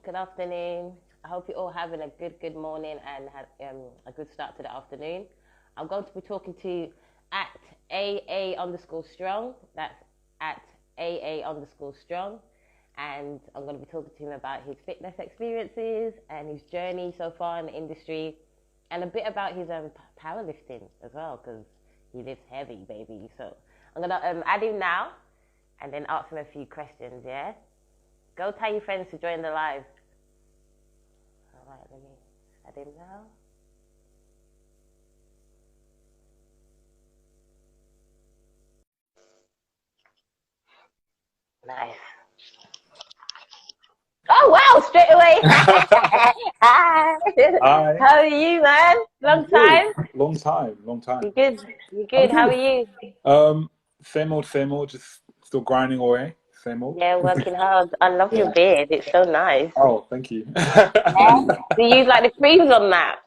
good afternoon. I hope you're all having a good morning and had a good start to the afternoon. I'm going to be talking to at AA_strong. That's at AA_strong. And I'm going to be talking to him about his fitness experiences and his journey so far in the industry and a bit about his powerlifting as well, because he lifts heavy, baby. So I'm going to add him now and then ask him a few questions, yeah? Go tell your friends to join the live. All right, let me add him now. Nice. Oh, wow, straight away. Hi. Hi. How are you, man? Long time? Long time. You good? You I'm good? How are you? Same old, just still grinding away. Same old. Yeah, working hard. I love your Yeah. beard. It's so nice. Oh, thank you. Yeah. Do you use like the creams on that?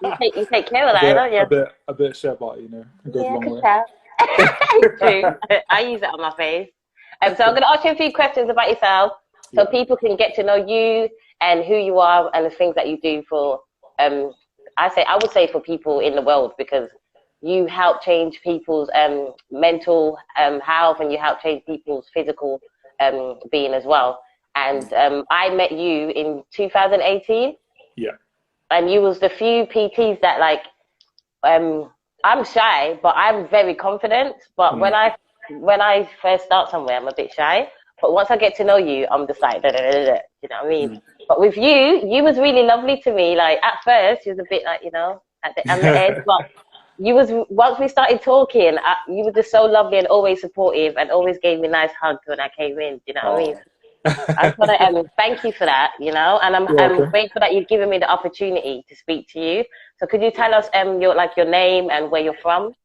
You take care of that, don't you? A bit share, but it goes a Yeah, I long can way. tell. True. I use it on my face. So I'm going to ask you a few questions about yourself so Yeah. people can get to know you and who you are and the things that you do for, I would say for people in the world, because you help change people's mental health and you help change people's physical being as well. And I met you in 2018. Yeah. And you was the few PTs that I'm shy, but I'm very confident. But when I first start somewhere, I'm a bit shy. But once I get to know you, I'm just like, da, da, da, da, da, you know what I mean? But with you, you was really lovely to me. Like at first, you was a bit like, on the edge. But once we started talking, you were just so lovely and always supportive and always gave me nice hugs when I came in. You know what I mean? I just want to thank you for that, and I'm grateful that you've given me the opportunity to speak to you. So could you tell us your name and where you're from?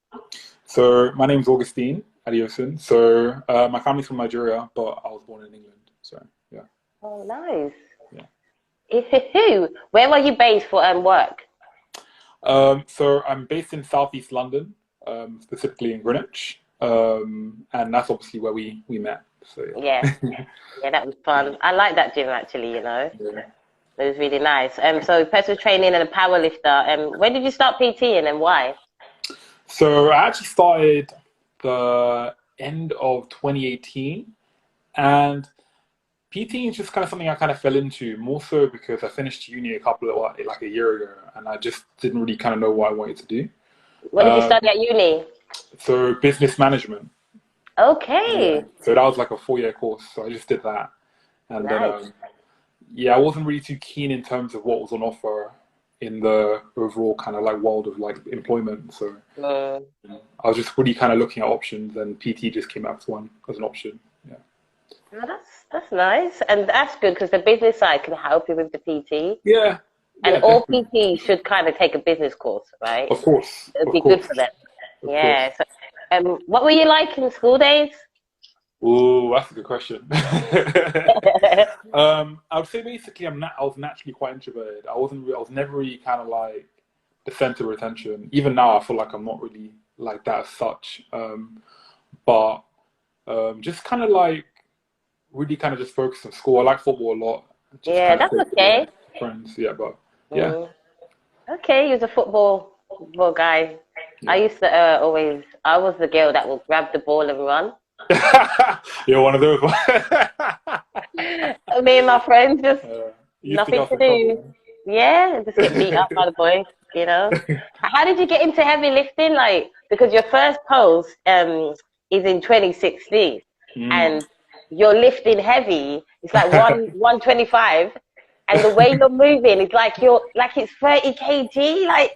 So my name's Augustine Adiosun. So my family's from Nigeria, but I was born in England. So yeah. Oh, nice. Yeah. Where were you based for work? So I'm based in Southeast London, specifically in Greenwich, and that's obviously where we met. So Yeah, yeah, that was fun. I like that gym actually. Yeah. It was really nice. So personal training and a power lifter. When did you start PTing and why? So I actually started the end of 2018, and PT is just kind of something I kind of fell into more so because I finished uni like a year ago, and I just didn't really kind of know what I wanted to do. What did you study at uni? So business management. Okay. Yeah. So that was like a 4-year course. So I just did that, and Nice. then I wasn't really too keen in terms of what was on offer in the overall kind of like world of like employment. So I was just really kind of looking at options, and PT just came out as an option. Yeah. Oh, that's nice, and that's good because the business side can help you with the PT. Yeah. And Yeah, all definitely. PT should kind of take a business course, right? Of course. It'd Of be good course. for them. Of course. Yeah. So, what were you like in school days? Oh, that's a good question. I would say basically I was naturally quite introverted. I was never really kind of like the center of attention. Even now, I feel like I'm not really like that as such. But just kind of like really kind of just focused on school. I like football a lot. Just Yeah, kind of that's play football okay. with friends. Yeah, but yeah, Mm. Okay, you're a football guy. I yeah. used to I was the girl that would grab the ball and run. You're one of those. Me and my friends just You used to nothing get us to in trouble, do. Yeah, just get beat up by the boys. How did you get into heavy lifting? Like, because your first post is in 2016 man. and you're lifting heavy. It's like 125 and the way you're moving is like it's 30 kg. Like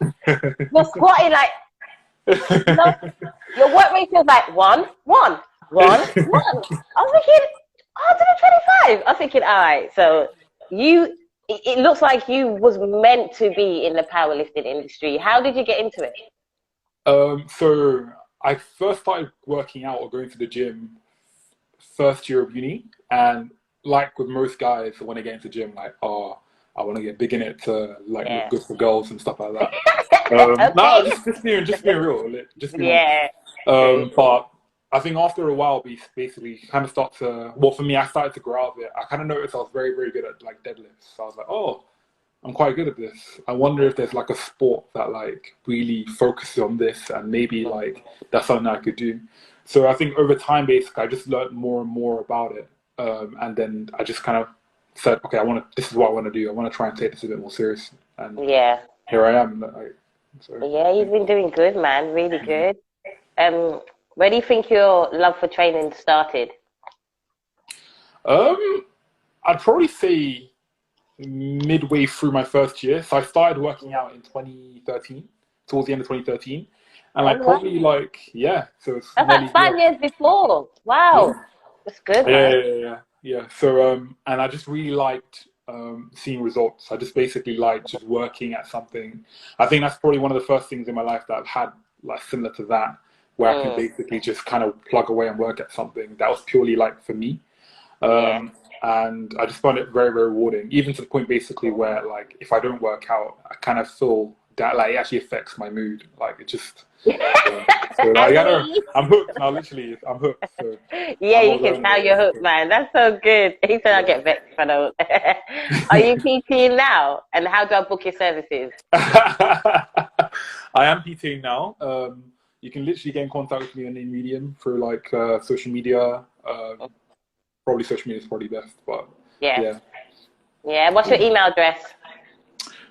you're squatting like you know your work rate feels like one. I was thinking, oh, to the 25. I was thinking, all right, so it looks like you was meant to be in the powerlifting industry. How did you get into it? So I first started working out or going to the gym first year of uni, and like with most guys, when they get into gym, like, oh, I want to get big in it to like look Yeah. good for girls and stuff like that. No, Okay. just being real, just being honest. Yeah. True. But I think after a while, we basically kind of start to, well, for me, I started to grow out of it. I kind of noticed I was very, very good at like deadlifts. So I was like, oh, I'm quite good at this. I wonder if there's like a sport that like really focuses on this and maybe like that's something I could do. So I think over time, basically, I just learned more and more about it. And then I just kind of said, okay, this is what I want to do. I want to try and take this a bit more serious. And Yeah. here I am. Yeah, you've been doing good, man. Really good. Where do you think your love for training started? I'd probably say midway through my first year. So I started working out in 2013, towards the end of 2013. And like probably like, yeah. So it's That's nearly, like 5 years before. Wow. yeah. That's good, Yeah, man. yeah, yeah, yeah. So, and I just really liked seeing results. I just basically liked just working at something. I think that's probably one of the first things in my life that I've had like similar to that, where I can basically just kind of plug away and work at something that was purely like for me. Yeah. And I just found it very, very rewarding, even to the point basically where like if I don't work out, I kind of feel that like it actually affects my mood. Like it just. So like, I know I'm hooked now. Literally, I'm hooked. So Yeah, I'm you not can going tell anywhere. you're hooked, man. That's so good. He said I get vexed if I don't. Are you PTing now? And how do I book your services? I am PTing now. You can literally get in contact with me on any medium through like social media. Probably social media is probably best, but Yeah. yeah. What's your email address?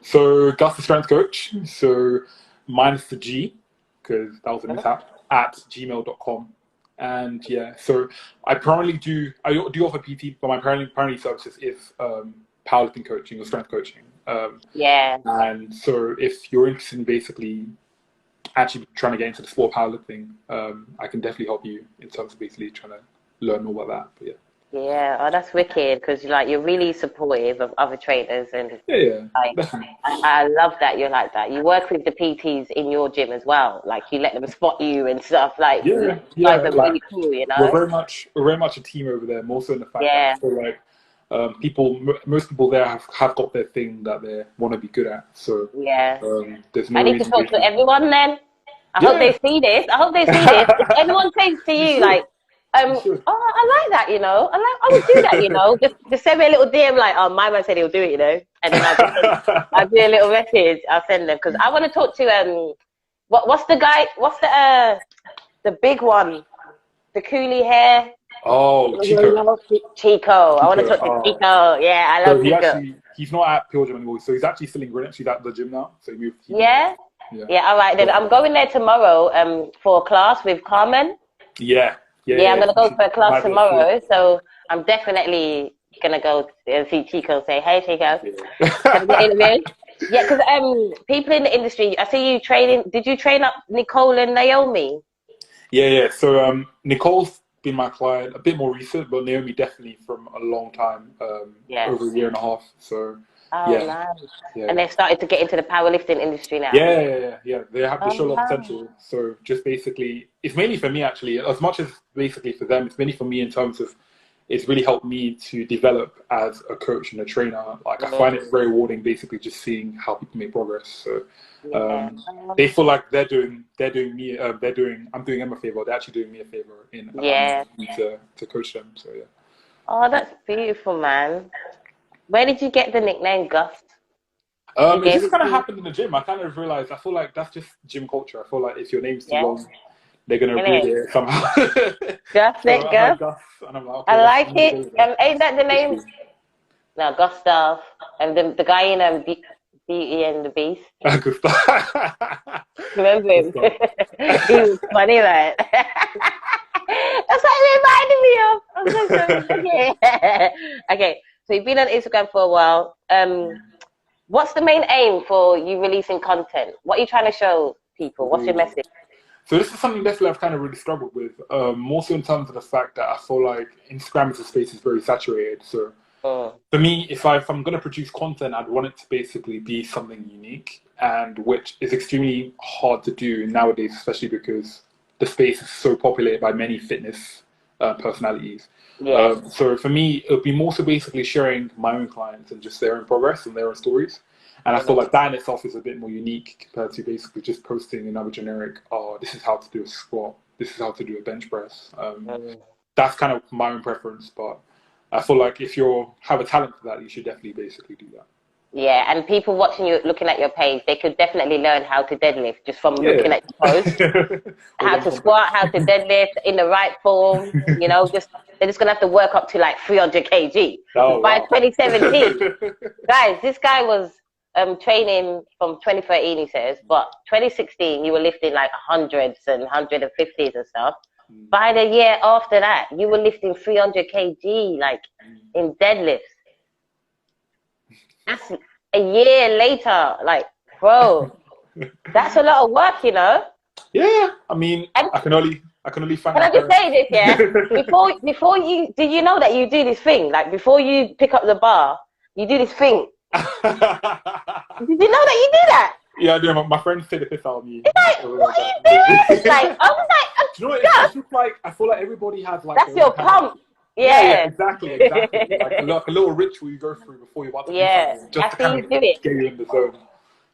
So Gus the Strength Coach. So minus the G, because that was a mishap, at gmail.com. And yeah, so I do offer PT, but my primary services is powerlifting coaching or strength coaching. Yeah. And so if you're interested in basically actually trying to get into the sport of powerlifting, I can definitely help you in terms of basically trying to learn more about that. But yeah. Yeah, oh, that's wicked because you're really supportive of other trainers and Yeah, like definitely. I love that you're like that. You work with the PTs in your gym as well. Like you let them spot you and stuff. Like you guys Yeah, are like really cool, you we're know? very much a team over there. More so in the fact that Yeah, I feel like most people there have got their thing that they want to be good at. So yeah. there's I no need to reason talk to basically. everyone then. I hope Yeah, they see this. I hope they see this. If anyone says to you you should. like, You should. oh, I like that, you know. I would do that, you know. Just send me a little DM like, oh, my man said he'll do it, you know. And then I'll do a little message. I'll send them because I want to talk to what's the guy? What's the big one? The coolie hair. Oh, Chico. Chico. I want to Chico. talk to Oh. Chico. Yeah, I So love Chico. he's not at Pure Gym anymore. So he's actually still in Greenwich. He's at the gym now. So he moved there. Yeah. Yeah. Yeah. All right then. I'm going there tomorrow. For a class with Carmen. Yeah. Yeah, I'm gonna go for a class Might be a fit. tomorrow, so I'm definitely gonna go and see Chico. Say, hey, Chico, can I get Yeah. in a bit? Yeah, because people in the industry, I see you training. Did you train up Nicole and Naomi? Yeah. So Nicole's been my client a bit more recent, but Naomi definitely from a long time, Yeah. over a year and a half. So Oh, yeah, nice. And yeah. they've started to get into the powerlifting industry now. Yeah. They Oh, show a lot of wow. potential. So just basically, it's mainly for me actually, as much as basically for them. It's mainly for me in terms of it's really helped me to develop as a coach and a trainer. Like I find it very rewarding, basically just seeing how people make progress. So Yeah. they feel like I'm doing them a favor. They're actually doing me a favor in allowing Yeah. me to coach them. So yeah. Oh, that's beautiful, man. Where did you get the nickname Gus? Who It gave just it kind to of you? happened in the gym. I kind of realized. I feel like that's just gym culture. I feel like if your name's too Yeah. long, they're gonna Innit? abbreviate it somehow. Gus, So it, I heard Gus. Gus, and I'm like, I okay, like I'm gonna go it. with that. Ain't that the It's name? cool. No, Gustav. And the guy in Beauty and the Beast. Good stuff. Remember Good him? stuff. He was funny, like. That's what it reminded me of. I'm so sorry. Okay. Okay. So you've been on Instagram for a while. What's the main aim for you releasing content? What are you trying to show people? What's your Ooh. message? So this is something definitely I've kind of really struggled with. More so in terms of the fact that I feel like Instagram as a space is very saturated. So Mm, for me, if I'm going to produce content, I'd want it to basically be something unique, and which is extremely hard to do nowadays, especially because the space is so populated by many fitness personalities. yeah. So for me, it would be more so basically sharing my own clients and just their own progress and their own stories. And I feel Mm, like that in itself is a bit more unique compared to basically just posting another generic, oh, this is how to do a squat. this is how to do a bench press. Mm. That's kind of my own preference, but I feel like if you have a talent for that, you should definitely basically do that. Yeah, and people watching you, looking at your page, they could definitely learn how to deadlift just from looking Yeah. at your posts. How to squat, how to deadlift in the right form. You know, they're just gonna have to work up to like 300 kg. Oh, By wow. 2017, guys, this guy was training from 2013, he says, but 2016 you were lifting like hundreds and 150s and stuff. By the year after that, you were lifting 300 kg like in deadlifts. That's a year later, like, bro, that's a lot of work, you know. Yeah, I mean, And I can only thank can my I just say this, yeah? parents. Before you, did you know that you do this thing? Like before you pick up the bar, you do this thing. Did you know that you do that? Yeah, I do. My friends say the piss out of me. It's like, what are you doing? Like, I was like, do you know what? It's just like, I feel like everybody has like that's your pump. Yeah, exactly. Like a little ritual you go through before you're about to do something, just to kind of do it. get you in the zone.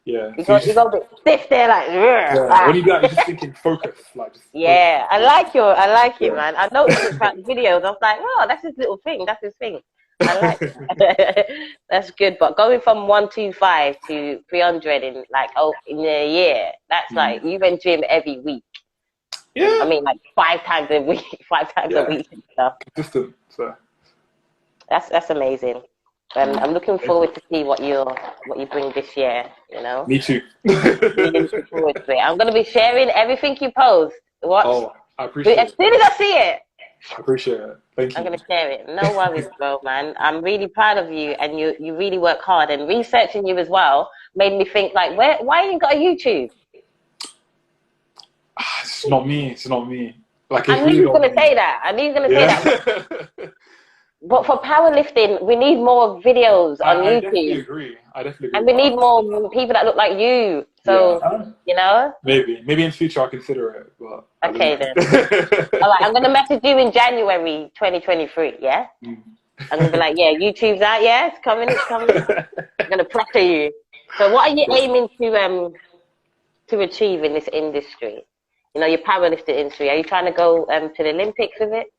Yeah. You go a bit stiff there, like. Yeah. When you do that, you're just thinking focus, like. Just yeah, focus. I like you, man. I noticed it throughout the videos. I was like, oh, that's his little thing. That's his thing. I like that. That's good. But going from 125 to 300 in in a year, that's like you've been gym every week. Yeah. I mean, like 5 times a week, 5 times a week and stuff. Consistent. So. That's amazing. I'm looking forward to see what you bring this year. You know. Me too. Really looking forward to it. I'm gonna be sharing everything you post. Watch. Oh, I appreciate it. As soon as I see it. I appreciate it. Thank you. I'm gonna share it. No worries, bro, man. I'm really proud of you, and you really work hard. And researching you as well made me think like, why you got a YouTube? It's not me. It's not me. Like, I knew you were gonna say that. I knew you were gonna say that. But for powerlifting, we need more videos on YouTube. I definitely agree. And we need more people that look like you. So, you know? Maybe in the future I'll consider it. But okay, then. All right, I'm going to message you in January 2023, yeah? I'm going to be like, yeah, YouTube's out, yeah? It's coming. I'm going to pressure you. So what are you aiming to achieve in this industry? You know, your powerlifting industry. Are you trying to go to the Olympics with it?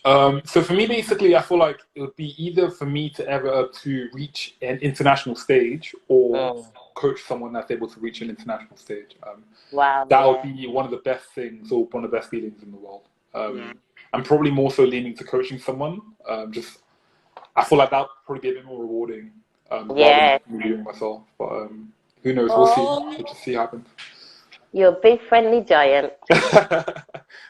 So for me, basically, I feel like it would be either for me to reach an international stage or coach someone that's able to reach an international stage. Wow. That would be one of the best things or one of the best feelings in the world. I'm probably more so leaning to coaching someone. I feel like that would probably be a bit more rewarding rather than me doing myself. But who knows? We'll see. We'll just see what happens. You're a big friendly giant.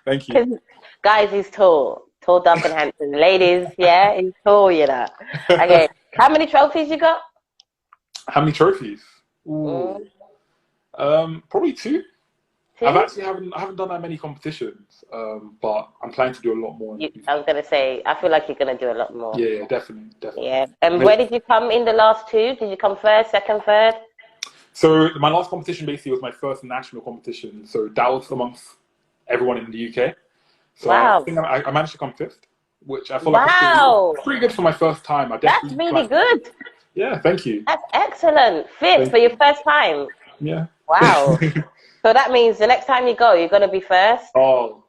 Thank you. Guys, he's tall. Tall, dark, and handsome. Ladies, yeah, he's tall, you know. Okay, how many trophies you got? How many trophies? Ooh. Probably 2. I haven't done that many competitions, but I'm planning to do a lot more. I was gonna say, I feel like you're gonna do a lot more. Yeah, definitely. Yeah, and where did you come in the last 2? Did you come first, second, third? So my last competition basically was my first national competition. So that was amongst everyone in the UK. So I think I managed to come 5th, which I feel like is pretty good for my first time. That's really good. Yeah, thank you. That's excellent. 5th for your first time. Yeah. Wow. So that means the next time you go, you're gonna be first. Oh,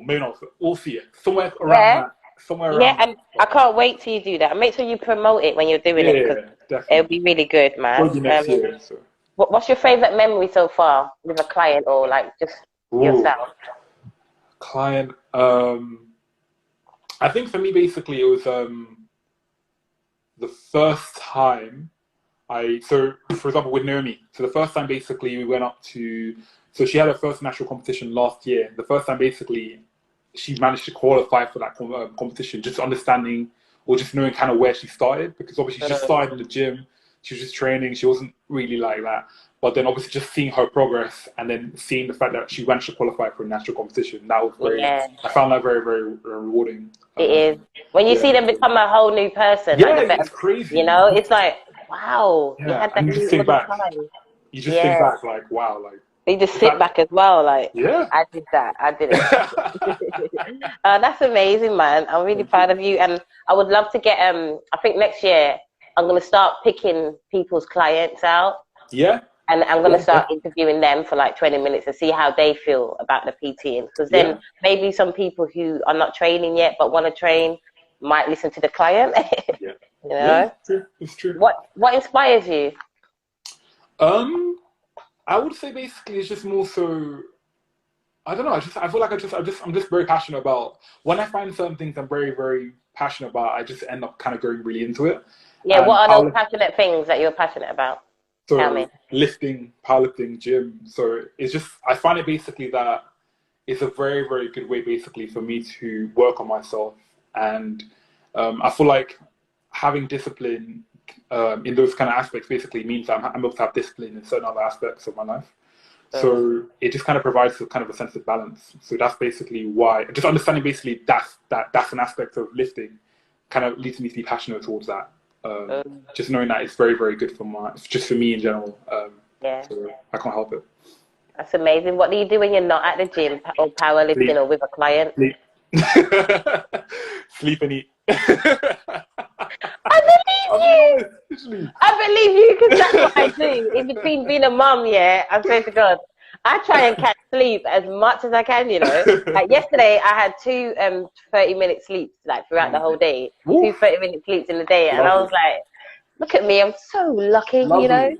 maybe not. We'll see it somewhere around that. Somewhere around. Yeah, and I can't wait till you do that. Make sure you promote it when you're doing it. Yeah, definitely. It'll be really good, man. Probably next year. So. What's your favorite memory so far with a client or like just yourself? Client, I think for me basically it was the first time so for example with Naomi, so the first time basically we went up to, so she had her first national competition last year. The first time basically she managed to qualify for that competition, just understanding or just knowing kind of where she started, because obviously she just started in the gym, she was just training, she wasn't really like that. But then obviously just seeing her progress and then seeing the fact that she managed to qualify for a national competition, that was very, I found that very, very rewarding. It is. When you see them become a whole new person. Yeah, it's crazy. You know, it's like, wow. Yeah. You had that and you just think back. time. You just think back like, wow. Like, you just sit back as well, like, I did that. I did it. That's amazing, man. I'm really proud of you. And I would love to get, I think next year, I'm going to start picking people's clients out. Yeah. And I'm going to start interviewing them for like 20 minutes to see how they feel about the PTing. Because then maybe some people who are not training yet but want to train might listen to the client. Yeah. You know? Yeah, it's true. What inspires you? I would say basically it's just more so, I don't know. I feel like I'm just very passionate about, when I find certain things I'm very, very passionate about, I just end up kind of going really into it. Yeah, And what are those passionate things that you're passionate about? Tell me. Lifting, powerlifting, gym. So it's just, I find it basically that it's a very, very good way basically for me to work on myself. And I feel like having discipline in those kind of aspects basically means that I'm able to have discipline in certain other aspects of my life. So it just kind of provides a kind of a sense of balance. So that's basically why, just understanding basically that's an aspect of lifting kind of leads me to be passionate towards that. Just knowing that it's very, very good just for me in general. So I can't help it. That's amazing. What do you do when you're not at the gym or powerlifting or with a client? Sleep. Sleep and eat. I believe you. I believe you because that's what I do. In between being a mum, I swear to God, I try and catch sleep as much as I can. You know, like yesterday I had two 30-minute sleeps like throughout the whole day. Two 30-minute sleeps in the day, and I was like, look at me, I'm so lucky. You know.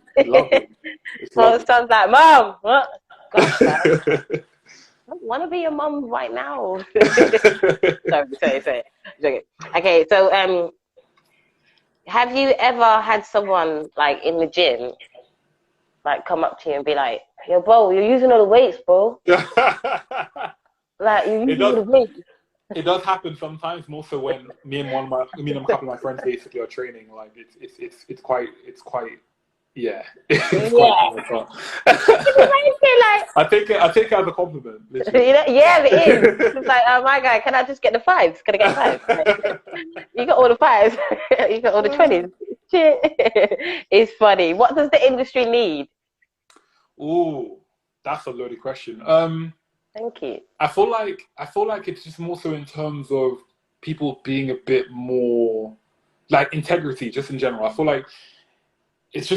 So it sounds like, Mom, what? Gosh, man. I don't want to be a mum right now. Sorry. Okay, so have you ever had someone like in the gym like come up to you and be like, yo, bro, you're using all the weights, bro. Like you're using all the weights. It does happen sometimes, more so when me and a couple of my friends basically are training. Like it's quite yeah. I take it as a compliment. Literally. Yeah, it is. It's like, oh my God, can I just get the fives? Can I get fives? You got all the fives. You got all the 20s. Shit. It's funny. What does the industry need? Ooh, that's a loaded question. Thank you. I feel like it's just more so in terms of people being a bit more like integrity, just in general. I feel like it's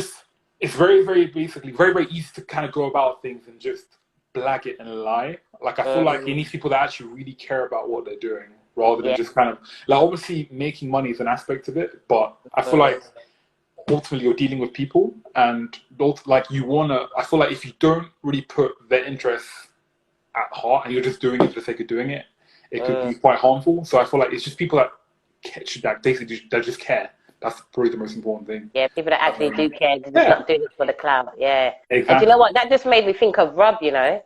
very, very basically very, very easy to kind of go about things and just blag it and lie. Like I feel like it needs people that actually really care about what they're doing, rather than just kind of like, obviously making money is an aspect of it, but I feel like ultimately you're dealing with people, and like I feel like if you don't really put their interests at heart and you're just doing it for the sake of doing it, it could be quite harmful. So I feel like it's just people that basically just care. That's probably the most important thing. Yeah, people that actually do care, they're just not doing it for the clout. Yeah. Exactly. And you know what? That just made me think of Rob, you know?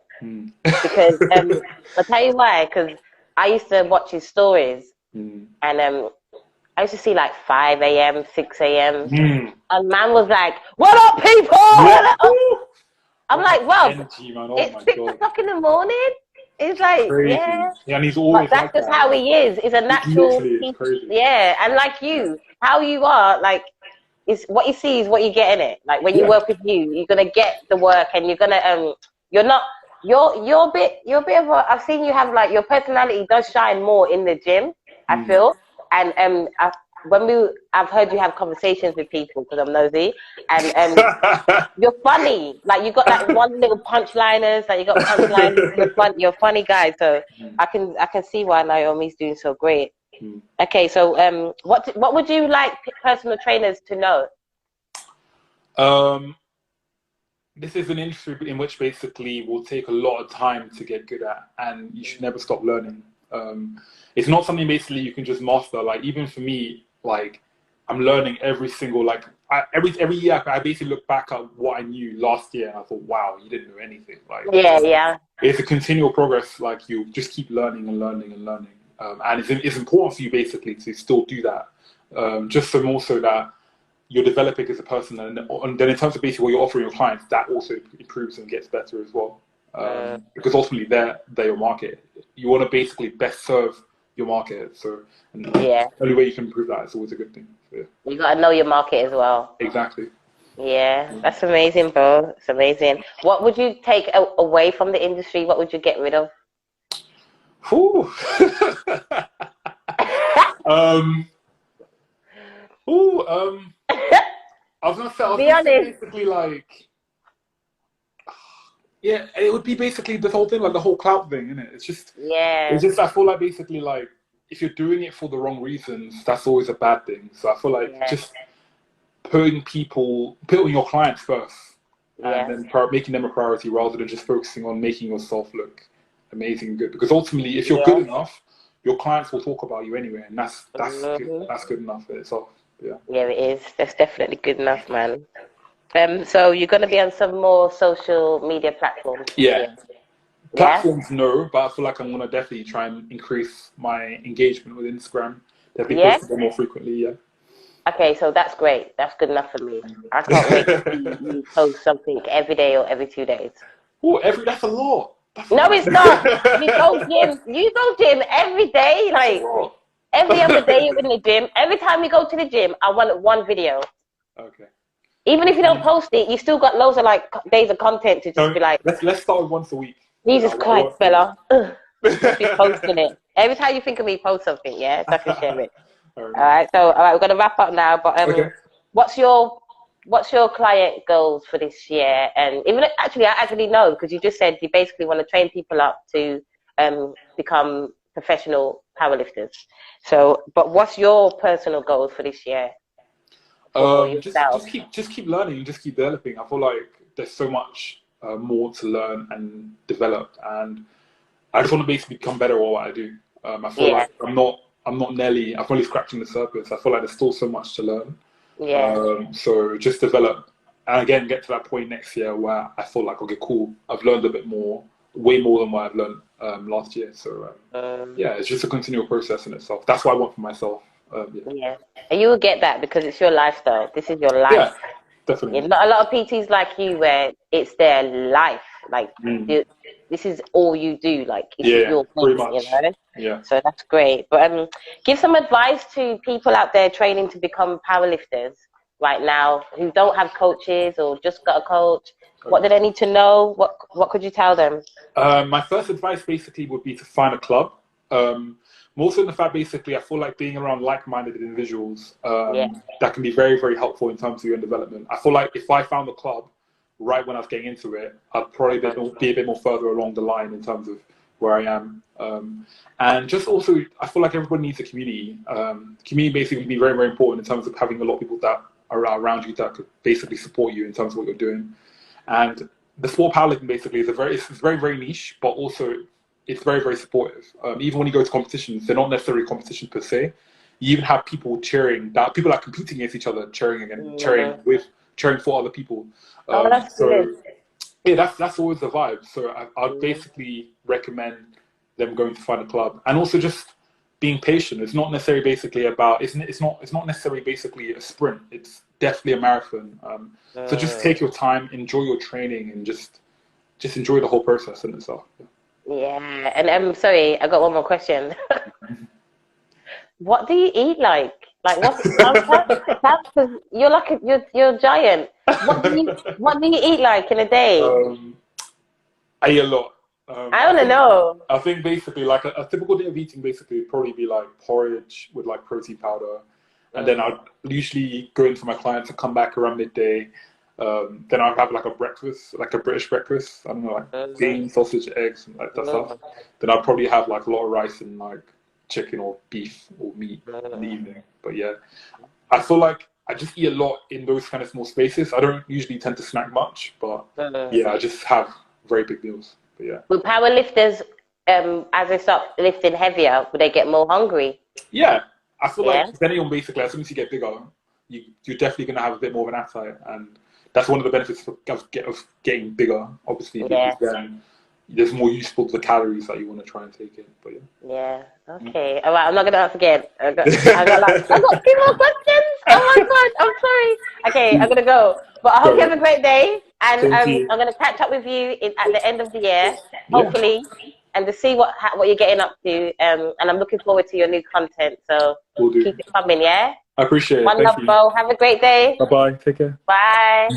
Because I'll tell you why. Because I used to watch his stories, and I used to see like 5 a.m., 6 a.m. And man was like, what up, people? I'm like, well, it's 6 o'clock in the morning. It's like, yeah, and he's always but that's like just that. how he is. It's a natural, and like you, how you are, like, is what you see is what you get in it. Like when you work with you're gonna get the work, and you're gonna you're a bit of a. I've seen you have like your personality does shine more in the gym. I feel, and I've heard you have conversations with people because I'm nosy, and you're funny. Like you got that one little punchliners. Like you got punchliners. You're a funny guy. So I can see why Naomi's doing so great. Okay, so what would you like personal trainers to know? This is an industry in which basically will take a lot of time to get good at, and you should never stop learning. It's not something basically you can just master. Like even for me, like I'm learning every single every year. I basically look back at what I knew last year, and I thought, wow, you didn't know anything. Like it's a continual progress. Like you just keep learning and learning and learning, and it's important for you basically to still do that, just so more so that you're developing as a person, and then in terms of basically what you're offering your clients, that also improves and gets better as well. Because ultimately they're your market. You want to basically best serve your market. So the only way you can improve that is always a good thing. So, you got to know your market as well. Exactly. Yeah, that's amazing, bro. It's amazing. What would you take away from the industry? What would you get rid of? I was gonna say basically like Yeah, it would be basically the whole thing, like the whole clout thing, isn't it? Yeah. It's just, I feel like basically like, if you're doing it for the wrong reasons, that's always a bad thing. So I feel like Yeah. just putting your clients first, and then making them a priority rather than just focusing on making yourself look amazing and good. Because ultimately, if you're good enough, your clients will talk about you anyway, and that's good enough in itself. Yeah. Yeah, it is. That's definitely good enough, man. So you're going to be on some more social media platforms this Yeah. year? Platforms, no, but I feel like I'm going to definitely try and increase my engagement with Instagram. Definitely post more frequently, yeah. Okay, so that's great. That's good enough for me. I can't wait to see you post something every day or every 2 days. Oh, that's a lot. No, it's not. You go gym every day, like every other day you're in the gym. Every time you go to the gym, I want one video. Okay. Even if you don't post it, you still got loads of like days of content to just be like. Let's start with once a week. Jesus Christ, Bella. Just be posting it. Every time you think of me, post something, yeah, so I can share it. All right, we're gonna wrap up now. But what's your client goals for this year? And even I actually know, because you just said you basically want to train people up to become professional powerlifters. So, but what's your personal goals for this year? Just keep learning, just keep developing. I feel like there's so much more to learn and develop, and I just want to basically become better at what I do. I feel like I'm not only scratching the surface. I feel like there's still so much to learn. Yeah. So just develop, and again get to that point next year where I feel like, okay, cool, I've learned a bit more, way more than what I've learned last year. So it's just a continual process in itself. That's what I want for myself. And you will get that because it's your lifestyle. This is your life. Yeah, definitely. Not a lot of PTs like you where it's their life. Like this is all you do. Like it's your thing, pretty much. You know? Yeah. So that's great. But give some advice to people out there training to become powerlifters right now who don't have coaches or just got a coach. What do they need to know? What could you tell them? My first advice basically would be to find a club. More so in the fact, basically, I feel like being around like-minded individuals that can be very, very helpful in terms of your own development. I feel like if I found a club right when I was getting into it, I'd probably be a bit more further along the line in terms of where I am. And just also, I feel like everybody needs a community. Community basically would be very, very important in terms of having a lot of people that are around you that could basically support you in terms of what you're doing. And the sport powerlifting basically is it's very, very niche, but also it's very, very supportive. Even when you go to competitions, they're not necessarily competition per se. You even have people cheering, people are competing against each other, cheering for other people. That's good. Yeah, that's always the vibe. So I'd basically recommend them going to find a club, and also just being patient. It's not necessarily basically about it's not necessarily basically a sprint. It's definitely a marathon. So just take your time, enjoy your training, and just enjoy the whole process in itself. Yeah, and I'm sorry, I got one more question. What do you eat like? Like because you're like you're a giant. What do you eat like in a day? I eat a lot. I want to know. I think basically like a typical day of eating basically would probably be like porridge with like protein powder, and then I'd usually go in for my clients to come back around midday. Then I'll have like a breakfast, like a British breakfast. I don't know, like beans, sausage, eggs, and like that stuff. Then I'll probably have like a lot of rice and like chicken or beef or meat in the evening. But yeah, I feel like I just eat a lot in those kind of small spaces. I don't usually tend to snack much, but yeah, I just have very big meals. But yeah. Will powerlifters, as they start lifting heavier, will they get more hungry? Yeah, I feel like depending on basically, as soon as you get bigger, you're definitely going to have a bit more of an appetite, and that's one of the benefits of getting bigger, obviously, because then there's more use for the calories that you want to try and take in. But yeah. Okay. All right. I'm not going to ask again. I got 2 more questions. Oh my God. I'm sorry. Okay. I'm going to go. But I hope you have a great day. And I'm going to catch up with you at the end of the year, hopefully, and to see what you're getting up to. And I'm looking forward to your new content. So keep it coming, yeah? I appreciate it. One love, bro. Have a great day. Bye-bye. Take care. Bye.